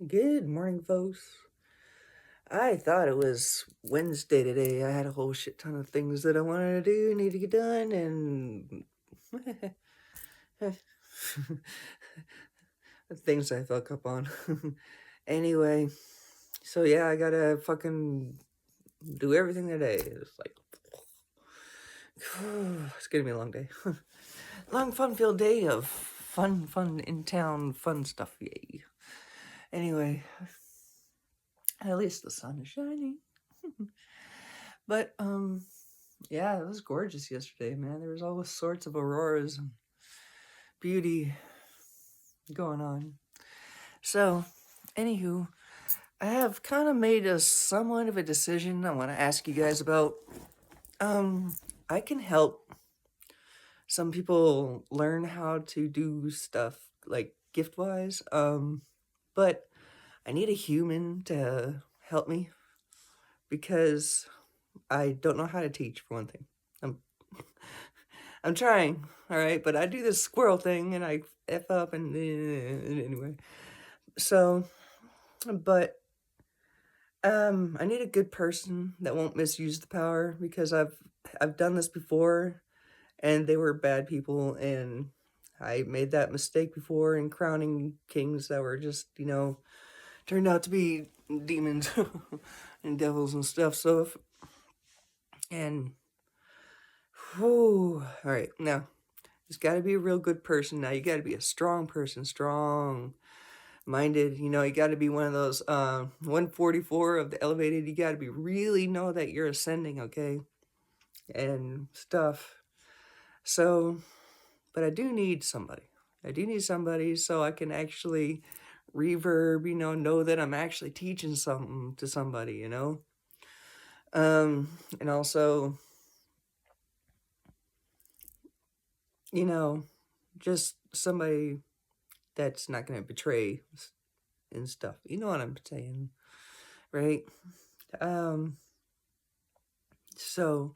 Good morning, folks. I thought it was Wednesday today. I had a whole shit ton of things that I wanted to do, need to get done, and things I fuck up on. Anyway, so yeah, I gotta fucking do everything today. It's like, it's gonna be a long day. Long, fun-filled day of fun in town, fun stuff. Yay. Anyway, at least the sun is shining. But yeah, it was gorgeous yesterday, man. There was all sorts of auroras and beauty going on. So, anywho, I have kind of made a somewhat of a decision I want to ask you guys about. I can help some people learn how to do stuff like gift wise. But I need a human to help me because I don't know how to teach for one thing. I'm I'm trying, all right, but I do this squirrel thing and I f up and anyway. So, but I need a good person that won't misuse the power because I've done this before and they were bad people and I made that mistake before in crowning kings that were just, turned out to be demons and devils and stuff. So if and whew, all right, now it's got to be a real good person. Now you got to be a strong person, strong minded. You got to be one of those 144 of the elevated. You got to be really know that you're ascending, okay, and stuff. So, but I do need somebody. I do need somebody so I can actually reverb, know that I'm actually teaching something to somebody. And also, just somebody that's not going to betray and stuff. You know what I'm saying, right? Um, so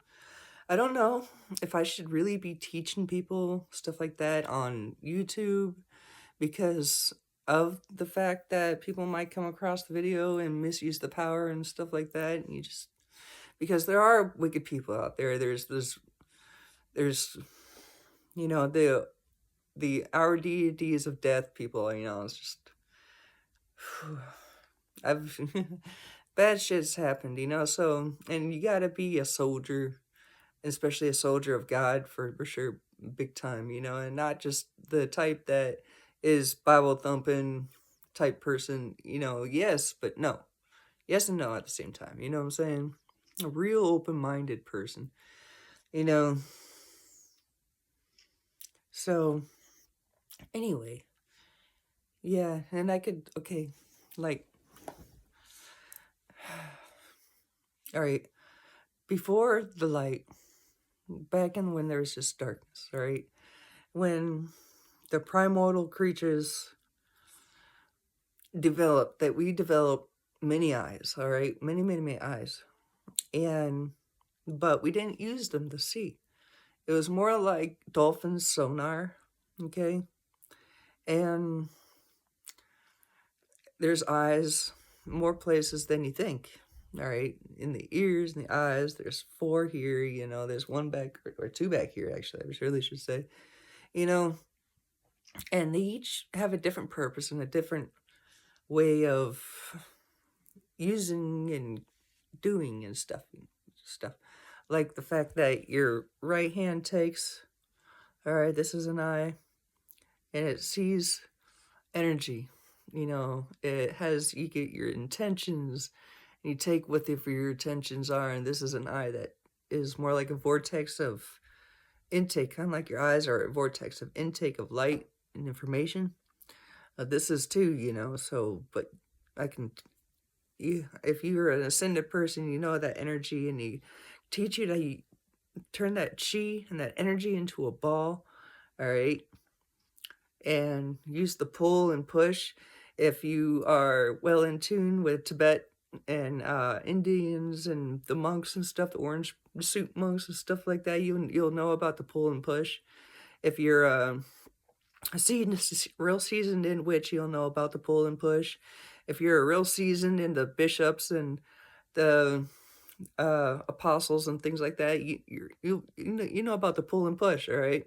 I don't know if I should really be teaching people stuff like that on YouTube because of the fact that people might come across the video and misuse the power and stuff like that. And because there are wicked people out there. There's the our deities of death people. It's just I've bad shit's happened. So and you gotta be a soldier, especially a soldier of God for sure, big time. And not just the type that is Bible thumping type person. Yes, but no, yes and no at the same time. You know what I'm saying? A real open minded person. You know. So anyway, yeah, and I could okay, like, all right, before the light, back in when there was just darkness, all right, when the primordial creatures developed, that we developed many eyes, all right, many eyes, and but we didn't use them to see. It was more like dolphins sonar, okay, and there's eyes more places than you think. All right, in the ears and the eyes, there's four here. There's one back or two back here. Actually, I really should say. You know, and they each have a different purpose and a different way of using and doing and stuff. Like the fact that your right hand takes. All right, this is an eye, and it sees energy. It has you get your intentions and you take what for your intentions are, and this is an eye that is more like a vortex of intake, kind of like your eyes are a vortex of intake of light and information. This is too, so but I can if you're an ascended person, you know that energy, and you teach you to turn that chi and that energy into a ball, all right, and use the pull and push. If you are well in tune with Tibet and Indians and the monks and stuff, the orange suit monks and stuff like that, you'll know about the pull and push. If you're a real seasoned in witch, you'll know about the pull and push. if you're a real seasoned in the bishops and the apostles and things like that, you know about the pull and push, all right?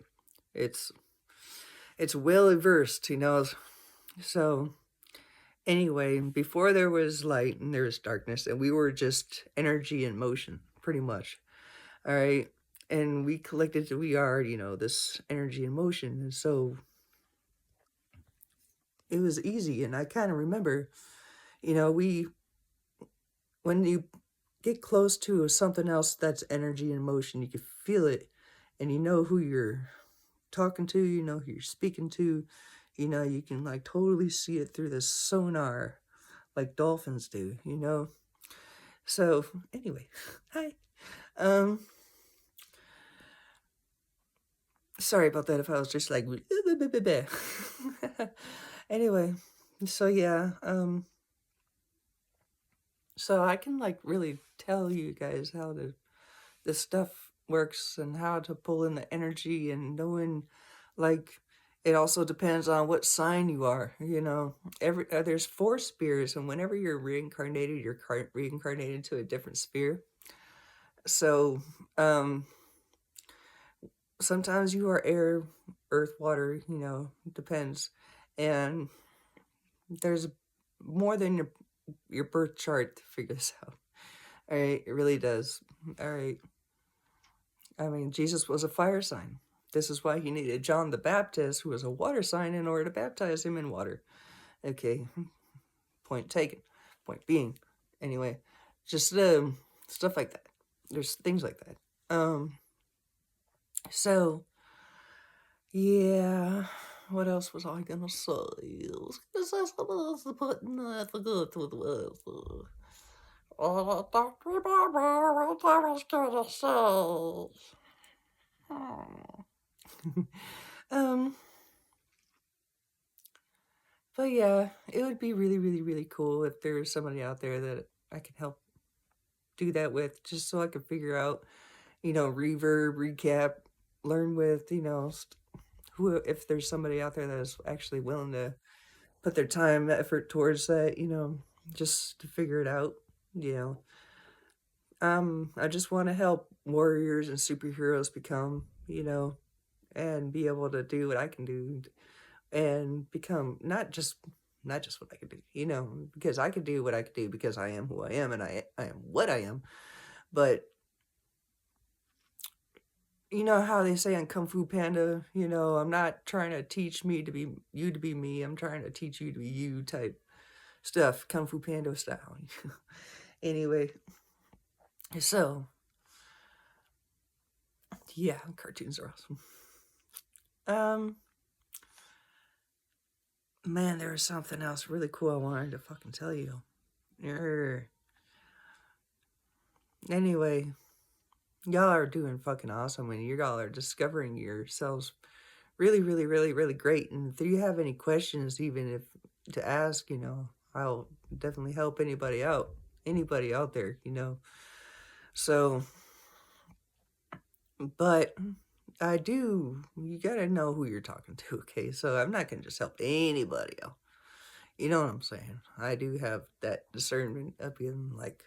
It's it's well versed, you know. So anyway, before there was light and there was darkness, and we were just energy in motion, pretty much. All right. And we are, you know, this energy in motion. And so it was easy. And I kind of remember, you know, when you get close to something else that's energy in motion, you can feel it and you know who you're talking to, you know who you're speaking to, you know, you can like totally see it through the sonar like dolphins do, you know. So anyway, hi. Um Sorry about that if I was just like anyway, so yeah, so I can like really tell you guys how this stuff works and how to pull in the energy and knowing like it also depends on what sign you are, you know. There's four spheres, and whenever you're reincarnated, you're reincarnated to a different sphere. So sometimes you are air, earth, water, you know, depends. And there's more than your birth chart to figure this out. All right, it really does. All right. I mean, Jesus was a fire sign. This is why he needed John the Baptist, who was a water sign, in order to baptize him in water. Okay, point taken. Point being, anyway, just stuff like that. There's things like that. So yeah, what else was I gonna say? I was gonna say something else, but I forgot what it was. I don't remember what I was gonna say. um, but yeah, it would be really, really, really cool if there was somebody out there that I could help do that with, just so I could figure out, you know, reverb, recap, learn with, you know, who if there's somebody out there that is actually willing to put their time, effort towards that, you know, just to figure it out, you know. I just want to help warriors and superheroes become, you know, and be able to do what I can do and become not just what I can do, you know, because I can do what I can do because I am who I am and I am what I am. But you know how they say on Kung Fu Panda, you know, I'm not trying to teach me to be you to be me. I'm trying to teach you to be you type stuff, Kung Fu Panda style. Anyway, so yeah, cartoons are awesome. Man, there was something else really cool I wanted to fucking tell you. Anyway, y'all are doing fucking awesome and y'all are discovering yourselves really, really, really, really great. And if you have any questions, even if to ask, you know, I'll definitely help anybody out there, you know. So, but you gotta know who you're talking to, okay? So I'm not gonna just help anybody out. You know what I'm saying? I do have that discernment up in like,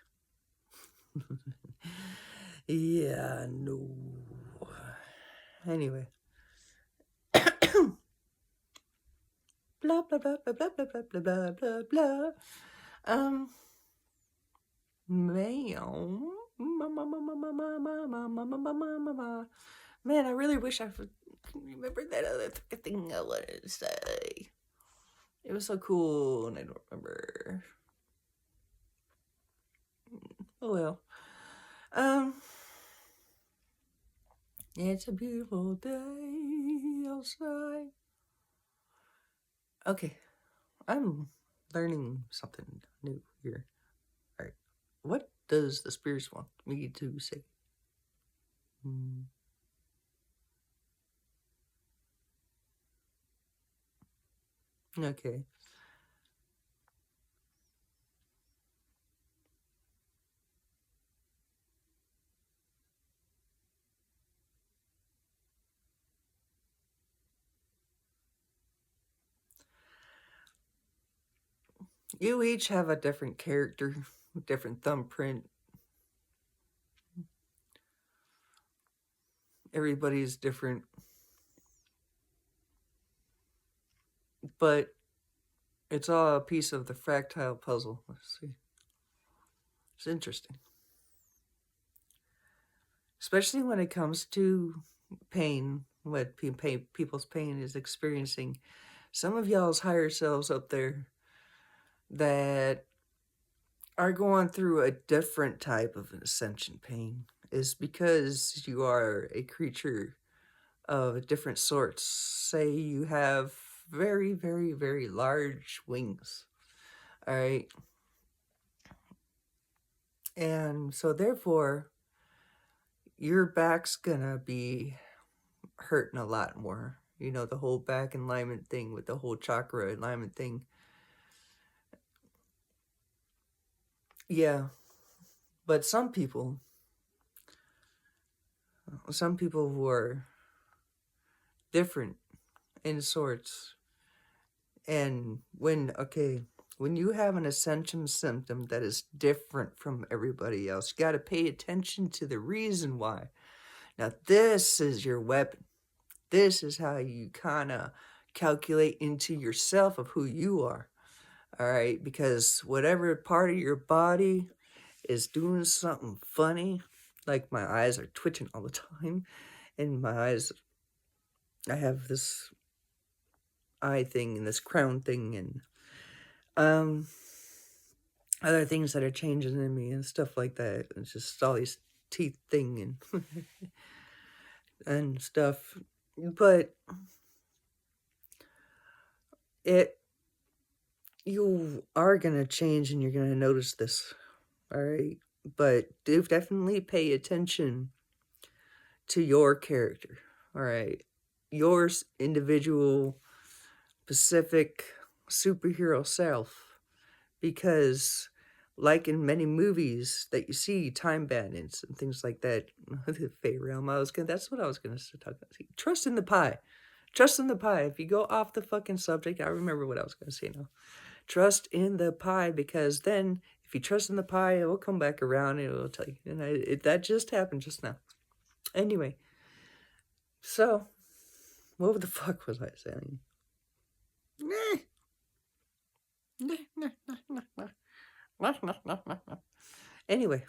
yeah, no. Anyway. Blah, blah, blah, blah, blah, blah, blah, blah, blah, blah, blah. Meow. Man, I really wish I could remember that other thing I wanted to say. It was so cool, and I don't remember. Oh well. It's a beautiful day outside. Okay, I'm learning something new here. All right, what does the spirits want me to say? Okay. You each have a different character, different thumbprint. Everybody's different. But it's all a piece of the fractile puzzle. Let's see. It's interesting. Especially when it comes to pain, what people's pain is experiencing. Some of y'all's higher selves up there that are going through a different type of ascension pain is because you are a creature of different sorts. Say you have very, very, very large wings. All right. And so therefore, your back's gonna be hurting a lot more. You know, the whole back alignment thing with the whole chakra alignment thing. Yeah. But some people who are different in sorts, and when you have an ascension symptom that is different from everybody else, you got to pay attention to the reason why. Now this is your weapon. This is how you kind of calculate into yourself of who you are. All right, because whatever part of your body is doing something funny, like my eyes are twitching all the time, and my eyes, I have this eye thing and this crown thing, and other things that are changing in me and stuff like that. It's just all these teeth thing and and stuff. But you are gonna change and you're gonna notice this. All right. But do definitely pay attention to your character. All right. Your individual, specific superhero self. Because, like in many movies that you see, time bandits and things like that, the Fey realm, that's what I was gonna talk about. Trust in the pie. Trust in the pie. If you go off the fucking subject, I remember what I was gonna say now. Trust in the pie, because then if you trust in the pie, it will come back around and it will tell you. And that just happened just now. Anyway, so what the fuck was I saying? Anyway,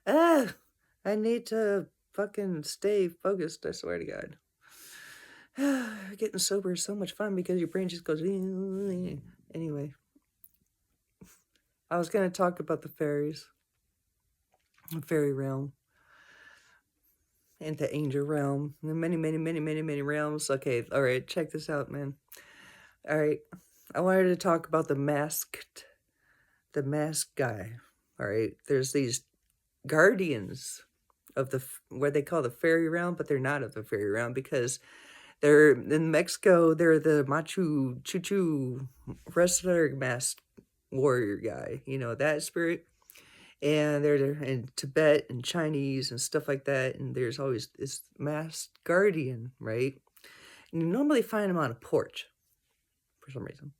I need to fucking stay focused. I swear to God. Getting sober is so much fun because your brain just goes. Anyway, I was gonna talk about the fairies, the fairy realm, and the angel realm, and many realms. Okay, all right, check this out, man. All right, I wanted to talk about the masked guy. All right, there's these guardians of what they call the fairy realm, but they're not of the fairy realm because they're in Mexico. They're the Machu Picchu wrestler masked warrior guy. You know that spirit. And they're in Tibet and Chinese and stuff like that. And there's always this masked guardian, right? And you normally find them on a porch for some reason.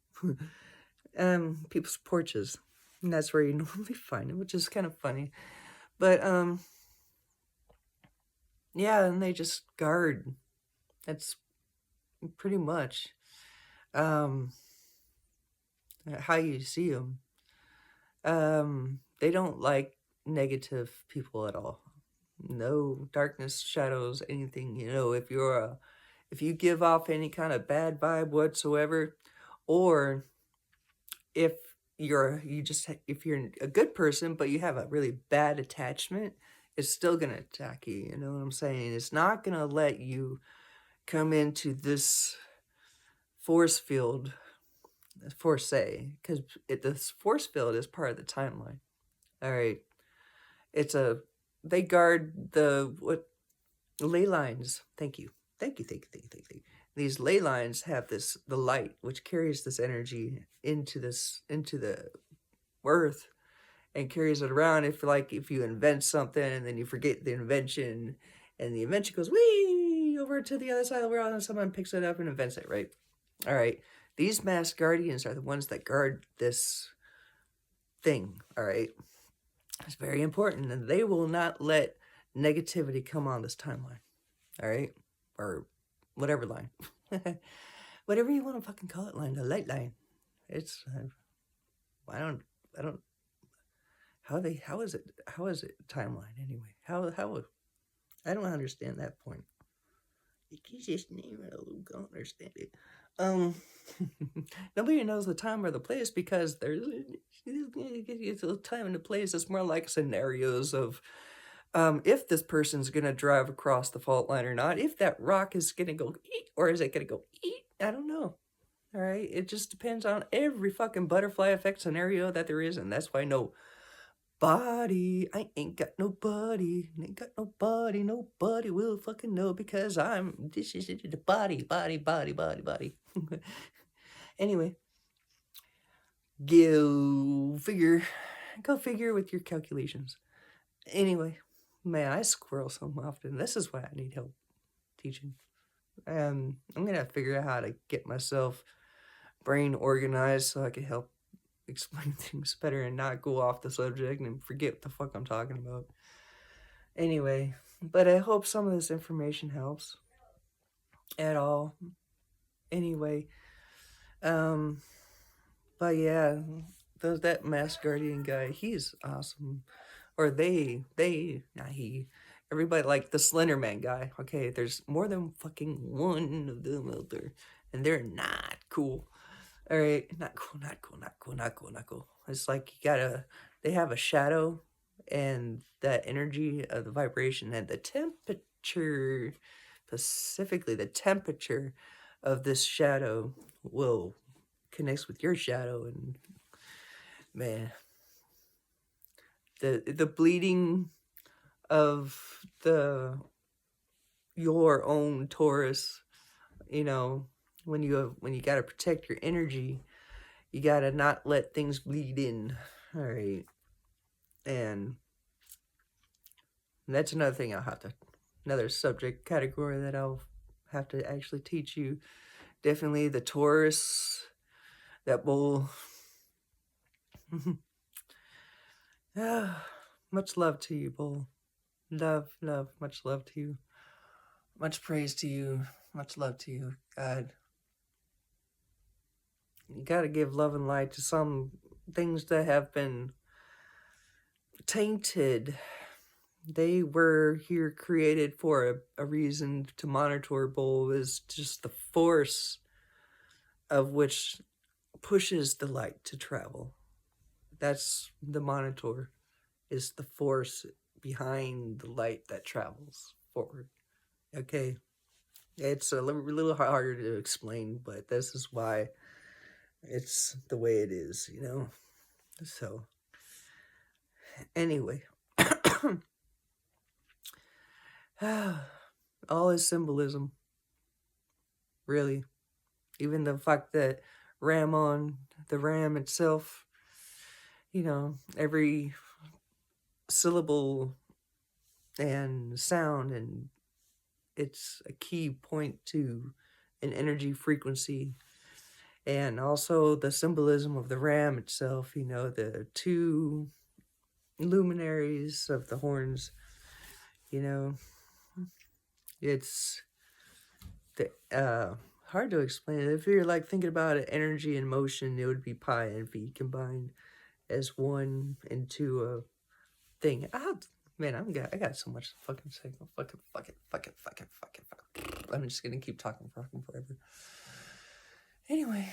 People's porches. And that's where you normally find them, which is kind of funny. But yeah, and they just guard. That's pretty much how you see them. They don't like negative people at all. No darkness, shadows, anything. You know, if you give off any kind of bad vibe whatsoever, or if you're a good person but you have a really bad attachment, it's still gonna attack you. You know what I'm saying? It's not gonna let you come into this force field, because this force field is part of the timeline. All right, they guard the ley lines. Thank you. These ley lines have the light which carries this energy into the earth and carries it around. If you invent something and then you forget the invention, and the invention goes wee over to the other side of the world, and someone picks it up and invents it, right? All right. These masked guardians are the ones that guard this thing, all right? It's very important, and they will not let negativity come on this timeline, all right? Or whatever line. Whatever you want to fucking call it, line, the light line. It's, I don't, how is it timeline anyway? How, I don't understand that point. It's just name it, I don't understand it. Nobody knows the time or the place because there's a time and a place. It's more like scenarios of if this person's gonna drive across the fault line or not, if that rock is gonna go eat or is it gonna go eat, I don't know. All right, it just depends on every fucking butterfly effect scenario that there is, and that's why I ain't got nobody, nobody will fucking know because this is the body. Anyway, go figure with your calculations. Anyway, man, I squirrel so often. This is why I need help teaching. I'm gonna figure out how to get myself brain organized so I can help explain things better and not go off the subject and forget what the fuck I'm talking about. Anyway, but I hope some of this information helps at all. Anyway, but yeah, that masked guardian guy, he's awesome. Or not he. Everybody, like the Slender Man guy. Okay, there's more than fucking one of them out there, and they're not cool. All right, not cool. It's like they have a shadow, and that energy of the vibration and the temperature, specifically the temperature of this shadow will connect with your shadow, and man, the bleeding of your own Taurus, you know, when you gotta protect your energy, you gotta not let things bleed in. All right, and that's another thing another subject category that I'll have to actually teach you. Definitely the Taurus that will. Much love to you, Bull. Love, much love to you. Much praise to you. Much love to you, God. You gotta give love and light to some things that have been tainted. They were here created for a reason to monitor. Bull is just the force of which pushes the light to travel. That's the monitor, is the force behind the light that travels forward. Okay, it's a little harder to explain, but this is why it's the way it is, you know? So, anyway. All is symbolism. Really. Even the fact that the ram itself, you know, every syllable and sound, and it's a key point to an energy frequency. And also the symbolism of the ram itself, you know, the two luminaries of the horns, you know, it's hard to explain it. If you're like thinking about it, energy and motion, it would be pi and v combined as one into a thing. I got so much fucking say. Fucking. I'm just gonna keep talking fucking forever. Anyway,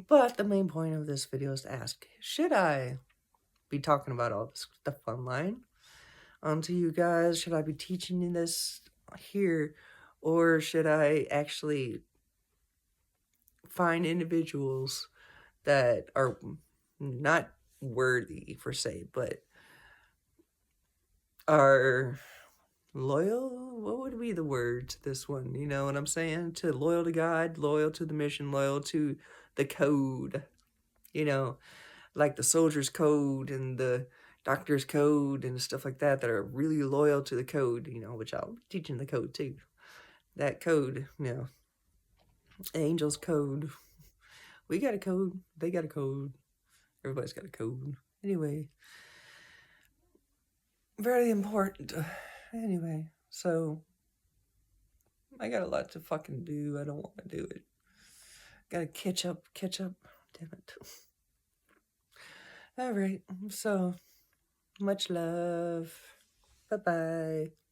but the main point of this video is to ask, should I be talking about all this stuff online to you guys? Should I be teaching you this here, or should I actually find individuals that are not worthy per se, but are loyal? What would be the word to this one? You know what I'm saying? Loyal to God, loyal to the mission, loyal to the code. You know, like the soldier's code and the doctor's code and stuff like that are really loyal to the code, you know, which I'll be teaching the code too. That code, you know, angel's code. We got a code. They got a code. Everybody's got a code. Anyway, very important. Anyway, so I got a lot to fucking do. I don't want to do it. Gotta catch up. Damn it. All right. So much love. Bye bye.